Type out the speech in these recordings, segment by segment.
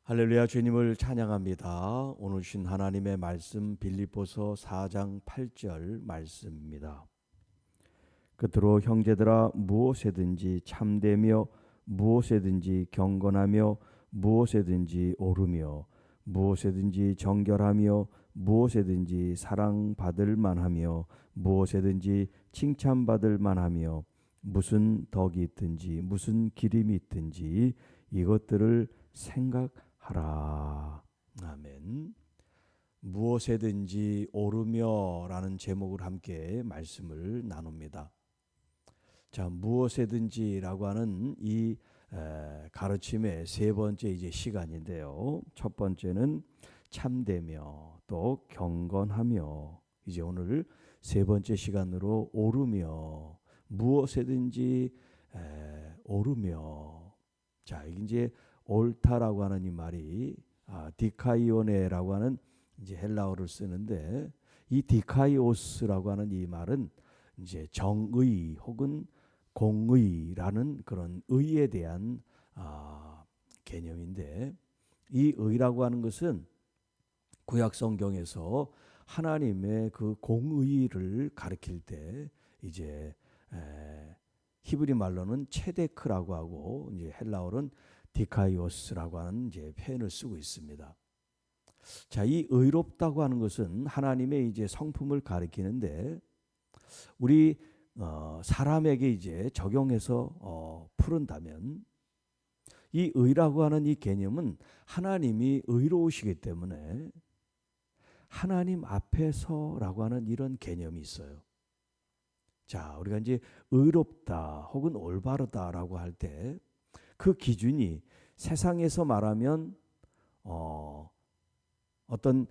할렐루야, 주님을 찬양합니다. 오늘 주신 하나님의 말씀 빌립보서 4장 8절 말씀입니다. 끝으로 형제들아, 무엇에든지 참되며 무엇에든지 경건하며 무엇에든지 오르며 무엇에든지 정결하며 무엇에든지 사랑받을 만하며 무엇에든지 칭찬받을 만하며 무슨 덕이 있든지 무슨 기림이 있든지 이것들을 생각하라. 아멘. 무엇에든지 오르며 라는 제목을 함께 말씀을 나눕니다. 자, 무엇에든지 라고 하는 이 가르침의 세 번째 이제 시간인데요. 첫 번째는 참되며 또 경건하며, 이제 오늘 세 번째 시간으로 오르며, 무엇에든지 오르며. 자, 이제 옳다라고 하는 이 말이 디카이오네라고 하는 이제 헬라어를 쓰는데, 이 디카이오스라고 하는 이 말은 이제 정의 혹은 공의라는 그런 의에 대한 개념인데, 이 의라고 하는 것은 구약 성경에서 하나님의 그 공의를 가리킬 때 이제 히브리 말로는 체데크라고 하고 이제 헬라어는 디카이오스라고 하는 이제 표현을 쓰고 있습니다. 자, 이 의롭다고 하는 것은 하나님의 이제 성품을 가리키는데, 우리 사람에게 이제 적용해서 푸른다면, 이 의라고 하는 이 개념은 하나님이 의로우시기 때문에 하나님 앞에서라고 하는 이런 개념이 있어요. 자, 우리가 이제 의롭다 혹은 올바르다라고 할 때 그 기준이 세상에서 말하면 어떤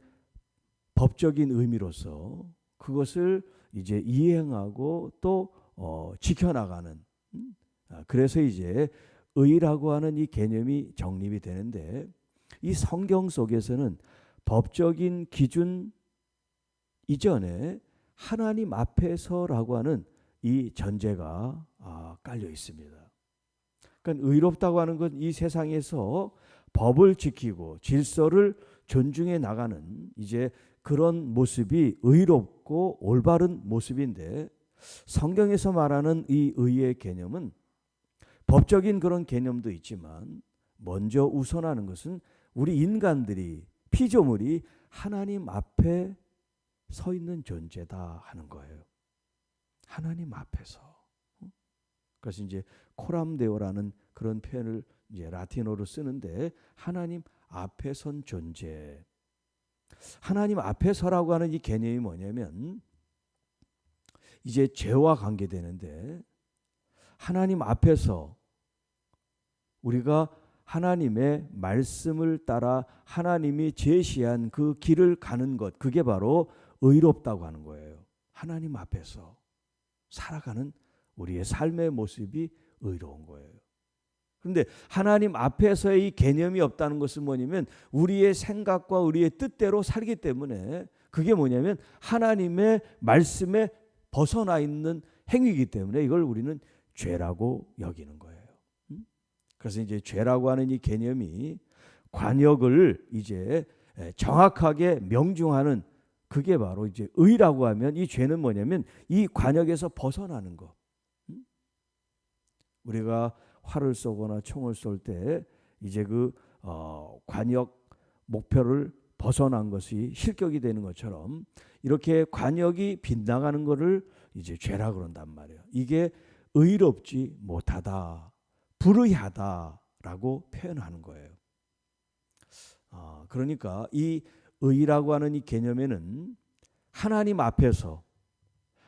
법적인 의미로서 그것을 이제 이행하고 또 지켜나가는, 그래서 이제 의라고 하는 이 개념이 정립이 되는데, 이 성경 속에서는 법적인 기준 이전에 하나님 앞에서라고 하는 이 전제가 깔려 있습니다. 그러니까 의롭다고 하는 건 이 세상에서 법을 지키고 질서를 존중해 나가는 이제 그런 모습이 의롭고 올바른 모습인데, 성경에서 말하는 이 의의 개념은 법적인 그런 개념도 있지만 먼저 우선하는 것은 우리 인간들이, 피조물이 하나님 앞에 서 있는 존재다 하는 거예요. 하나님 앞에서. 그래서 이제 코람데오라는 그런 표현을 이제 라틴어로 쓰는데, 하나님 앞에 선 존재. 하나님 앞에 서라고 하는 이 개념이 뭐냐면 이제 죄와 관계되는데, 하나님 앞에서 우리가 하나님의 말씀을 따라 하나님이 제시한 그 길을 가는 것, 그게 바로 의롭다고 하는 거예요. 하나님 앞에서 살아가는 우리의 삶의 모습이 의로운 거예요. 그런데 하나님 앞에서의 이 개념이 없다는 것은 뭐냐면 우리의 생각과 우리의 뜻대로 살기 때문에, 그게 뭐냐면 하나님의 말씀에 벗어나 있는 행위이기 때문에 이걸 우리는 죄라고 여기는 거예요. 그래서 이제 죄라고 하는 이 개념이 관역을 이제 정확하게 명중하는, 그게 바로 이제 의라고 하면, 이 죄는 뭐냐면 이 관역에서 벗어나는 거. 우리가 활을 쏘거나 총을 쏠 때 이제 그 관역 목표를 벗어난 것이 실격이 되는 것처럼, 이렇게 관역이 빗나가는 것을 이제 죄라 그런단 말이에요. 이게 의롭지 못하다, 불의하다라고 표현하는 거예요. 그러니까 이 의라고 하는 이 개념에는 하나님 앞에서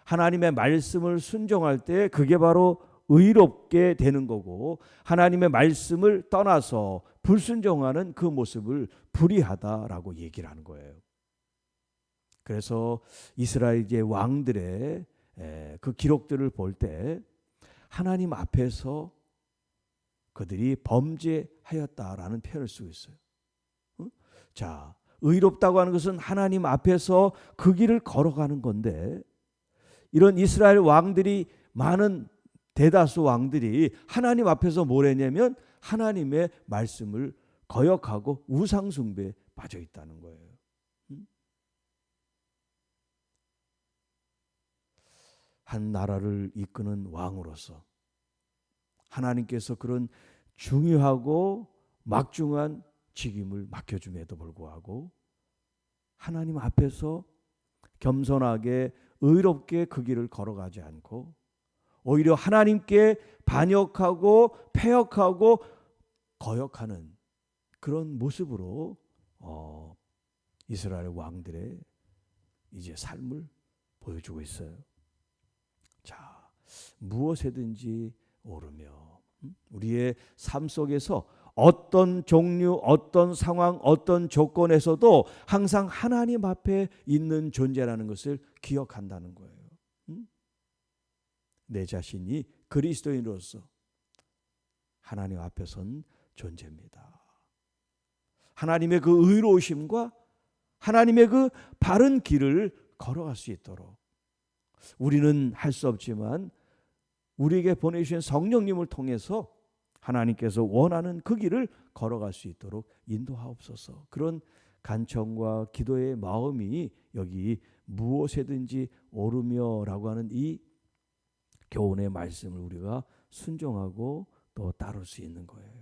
하나님의 말씀을 순종할 때 그게 바로 의롭게 되는 거고, 하나님의 말씀을 떠나서 불순종하는 그 모습을 불의하다라고 얘기를 하는 거예요. 그래서 이스라엘의 왕들의 그 기록들을 볼 때 하나님 앞에서 그들이 범죄하였다라는 표현을 쓰고 있어요. 자, 의롭다고 하는 것은 하나님 앞에서 그 길을 걸어가는 건데, 이런 이스라엘 왕들이, 많은 대다수 왕들이 하나님 앞에서 뭘 했냐면 하나님의 말씀을 거역하고 우상 숭배에 빠져 있다는 거예요. 한 나라를 이끄는 왕으로서 하나님께서 그런 중요하고 막중한 직임을 맡겨줌에도 불구하고 하나님 앞에서 겸손하게 의롭게 그 길을 걸어가지 않고 오히려 하나님께 반역하고 패역하고 거역하는 그런 모습으로 이스라엘 왕들의 이제 삶을 보여주고 있어요. 자, 무엇에든지 오르며 우리의 삶 속에서 어떤 종류, 어떤 상황, 어떤 조건에서도 항상 하나님 앞에 있는 존재라는 것을 기억한다는 거예요. 내 자신이 그리스도인으로서 하나님 앞에 선 존재입니다. 하나님의 그 의로우심과 하나님의 그 바른 길을 걸어갈 수 있도록 우리는 할 수 없지만 우리에게 보내주신 성령님을 통해서 하나님께서 원하는 그 길을 걸어갈 수 있도록 인도하옵소서. 그런 간청과 기도의 마음이 여기 무엇에든지 오르며라고 하는 이 교훈의 말씀을 우리가 순종하고 또 따를 수 있는 거예요.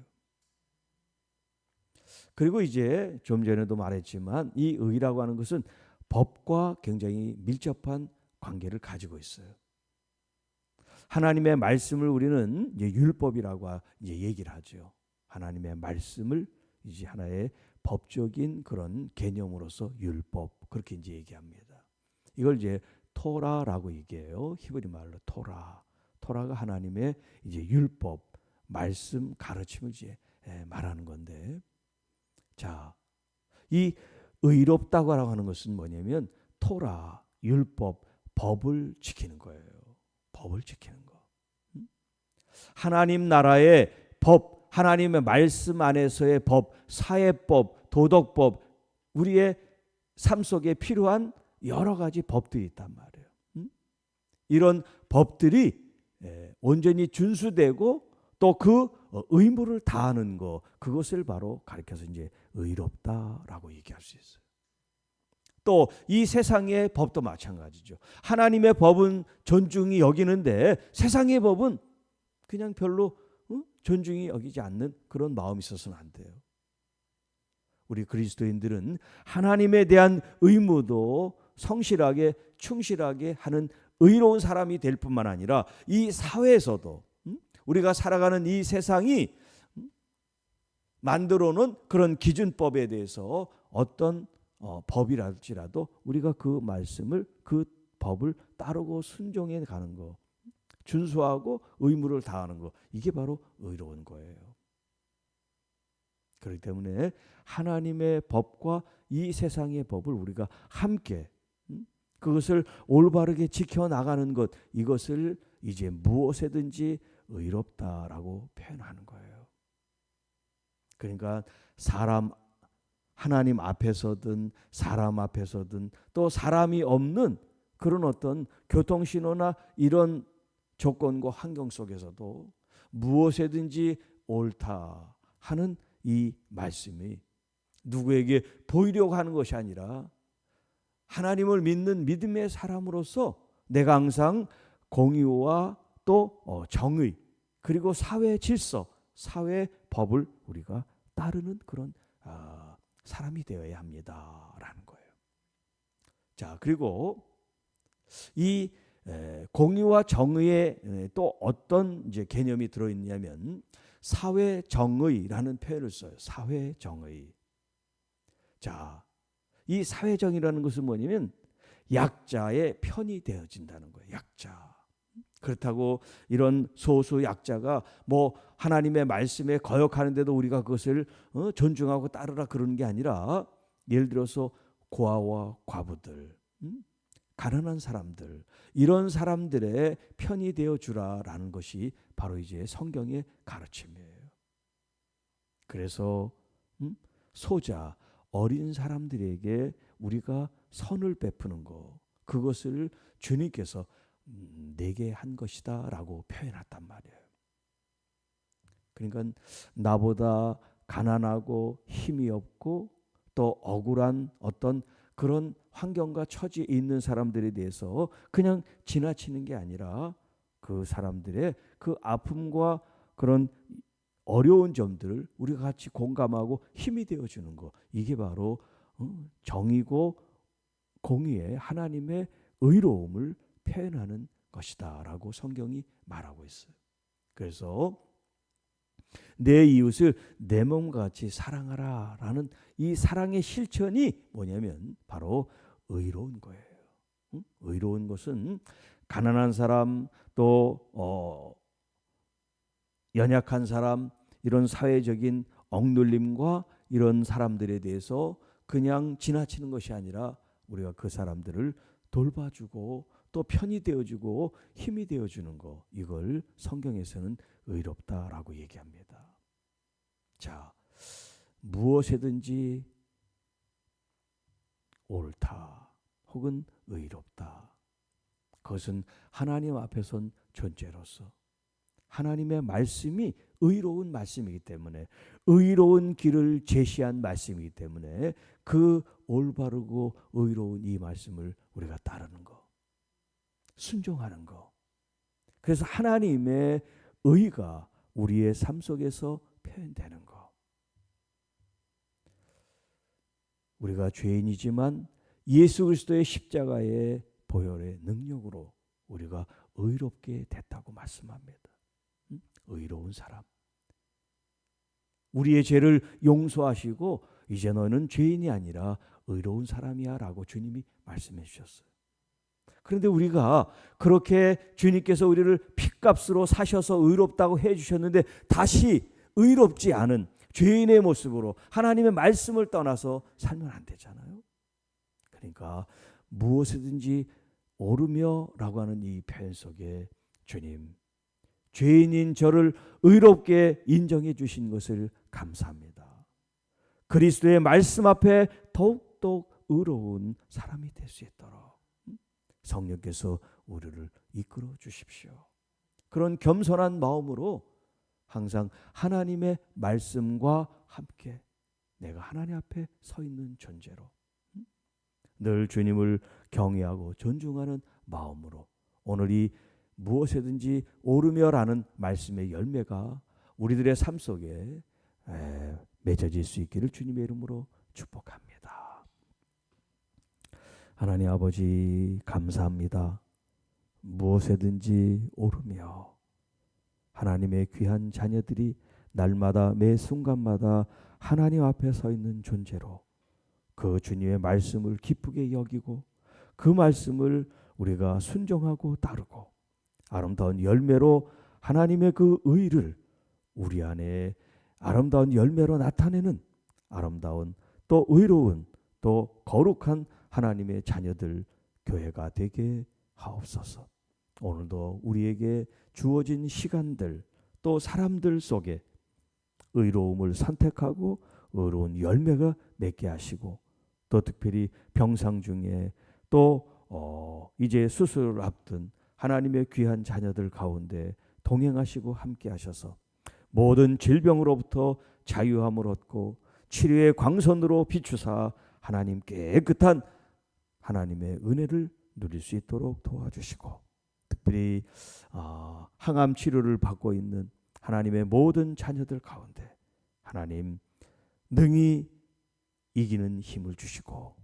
그리고 이제 좀 전에도 말했지만 이 의라고 하는 것은 법과 굉장히 밀접한 관계를 가지고 있어요. 하나님의 말씀을 우리는 이제 율법이라고 이제 얘기를 하죠. 하나님의 말씀을 이제 하나의 법적인 그런 개념으로서 율법 그렇게 이제 얘기합니다. 이걸 이제 토라라고 얘기해요. 히브리 말로 토라. 토라가 하나님의 이제 율법, 말씀, 가르침을 이제 말하는 건데, 자, 이 의롭다고 하는 것은 뭐냐면 토라, 율법, 법을 지키는 거예요. 법을 지키는 거. 하나님 나라의 법, 하나님의 말씀 안에서의 법, 사회법, 도덕법, 우리의 삶 속에 필요한 여러 가지 법들이 있단 말이에요. 이런 법들이 온전히 준수되고 또 그 의무를 다하는 거, 그것을 바로 가리켜서 이제 의롭다라고 얘기할 수 있어요. 또 이 세상의 법도 마찬가지죠. 하나님의 법은 존중이 여기는데 세상의 법은 그냥 별로 존중이 여기지 않는 그런 마음이 있어서는 안 돼요. 우리 그리스도인들은 하나님에 대한 의무도 성실하게 충실하게 하는 의로운 사람이 될 뿐만 아니라 이 사회에서도 우리가 살아가는 이 세상이 만들어 놓은 그런 기준법에 대해서 어떤 법이랄지라도 우리가 그 말씀을 그 법을 따르고 순종해 가는 거, 준수하고 의무를 다하는 거, 이게 바로 의로운 거예요. 그렇기 때문에 하나님의 법과 이 세상의 법을 우리가 함께 그것을 올바르게 지켜나가는 것, 이것을 이제 무엇에든지 의롭다라고 표현하는 거예요. 그러니까 하나님 앞에서든 사람 앞에서든 또 사람이 없는 그런 어떤 교통신호나 이런 조건과 환경 속에서도 무엇에든지 옳다 하는 이 말씀이 누구에게 보이려고 하는 것이 아니라 하나님을 믿는 믿음의 사람으로서 내가 항상 공의와 또 정의 그리고 사회 질서, 사회 법을 우리가 따르는 그런 사람이 되어야 합니다라는 거예요. 자, 그리고 이 공의와 정의에 또 어떤 이제 개념이 들어있냐면 사회 정의라는 표현을 써요. 사회 정의. 자, 이 사회 정의라는 것은 뭐냐면 약자의 편이 되어진다는 거예요. 약자. 그렇다고 이런 소수 약자가 뭐 하나님의 말씀에 거역하는데도 우리가 그것을 존중하고 따르라 그러는 게 아니라 예를 들어서 고아와 과부들, 가난한 사람들, 이런 사람들의 편이 되어 주라라는 것이 바로 이제 성경의 가르침이에요. 그래서 소자, 어린 사람들에게 우리가 선을 베푸는 것, 그것을 주님께서 내게 한 것이다 라고 표현했단 말이에요. 그러니까 나보다 가난하고 힘이 없고 또 억울한 어떤 그런 환경과 처지에 있는 사람들에 대해서 그냥 지나치는 게 아니라 그 사람들의 그 아픔과 그런 어려운 점들을 우리가 같이 공감하고 힘이 되어주는 것, 이게 바로 정의고 공의의 하나님의 의로움을 표현하는 것이다 라고 성경이 말하고 있어요. 그래서 내 이웃을 내 몸과 같이 사랑하라 라는 이 사랑의 실천이 뭐냐면 바로 의로운 거예요. 의로운 것은 가난한 사람 또 연약한 사람, 이런 사회적인 억눌림과 이런 사람들에 대해서 그냥 지나치는 것이 아니라 우리가 그 사람들을 돌봐주고 또 편이 되어주고 힘이 되어주는 거, 이걸 성경에서는 의롭다라고 얘기합니다. 자, 무엇이든지 옳다 혹은 의롭다, 그것은 하나님 앞에 선 존재로서 하나님의 말씀이 의로운 말씀이기 때문에, 의로운 길을 제시한 말씀이기 때문에 그 올바르고 의로운 이 말씀을 우리가 따르는 거, 순종하는 거. 그래서 하나님의 의가 우리의 삶 속에서 표현되는 거. 우리가 죄인이지만 예수 그리스도의 십자가의 보혈의 능력으로 우리가 의롭게 됐다고 말씀합니다. 의로운 사람. 우리의 죄를 용서하시고 이제 너는 죄인이 아니라 의로운 사람이야 라고 주님이 말씀해 주셨어요. 그런데 우리가 그렇게 주님께서 우리를 핏값으로 사셔서 의롭다고 해 주셨는데 다시 의롭지 않은 죄인의 모습으로 하나님의 말씀을 떠나서 살면 안 되잖아요. 그러니까 무엇이든지 오르며 라고 하는 이 표현 속에 주님, 죄인인 저를 의롭게 인정해 주신 것을 감사합니다. 그리스도의 말씀 앞에 더욱더 의로운 사람이 될 수 있도록 성령께서 우리를 이끌어 주십시오. 그런 겸손한 마음으로 항상 하나님의 말씀과 함께 내가 하나님 앞에 서 있는 존재로 늘 주님을 경외하고 존중하는 마음으로 오늘 이 무엇이든지 오르며라는 말씀의 열매가 우리들의 삶 속에 맺어질 수 있기를 주님의 이름으로 축복합니다. 하나님 아버지 감사합니다. 무엇이든지 오르며 하나님의 귀한 자녀들이 날마다 매 순간마다 하나님 앞에 서 있는 존재로 그 주님의 말씀을 기쁘게 여기고 그 말씀을 우리가 순종하고 따르고 아름다운 열매로 하나님의 그 의를 우리 안에 아름다운 열매로 나타내는 아름다운 또 의로운 또 거룩한 하나님의 자녀들 교회가 되게 하옵소서. 오늘도 우리에게 주어진 시간들 또 사람들 속에 의로움을 선택하고 의로운 열매가 맺게 하시고 또 특별히 병상 중에 또 이제 수술을 앞둔 하나님의 귀한 자녀들 가운데 동행하시고 함께 하셔서 모든 질병으로부터 자유함을 얻고 치료의 광선으로 비추사 하나님 깨끗한 하나님의 은혜를 누릴 수 있도록 도와주시고 특별히 항암 치료를 받고 있는 하나님의 모든 자녀들 가운데 하나님 능히 이기는 힘을 주시고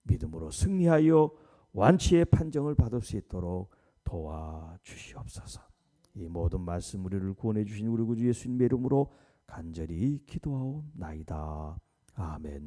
믿음으로 승리하여 완치의 판정을 받을 수 있도록 도와주시옵소서. 이 모든 말씀 우리를 구원해 주신 우리 구주 예수님의 이름으로 간절히 기도하옵나이다. 아멘.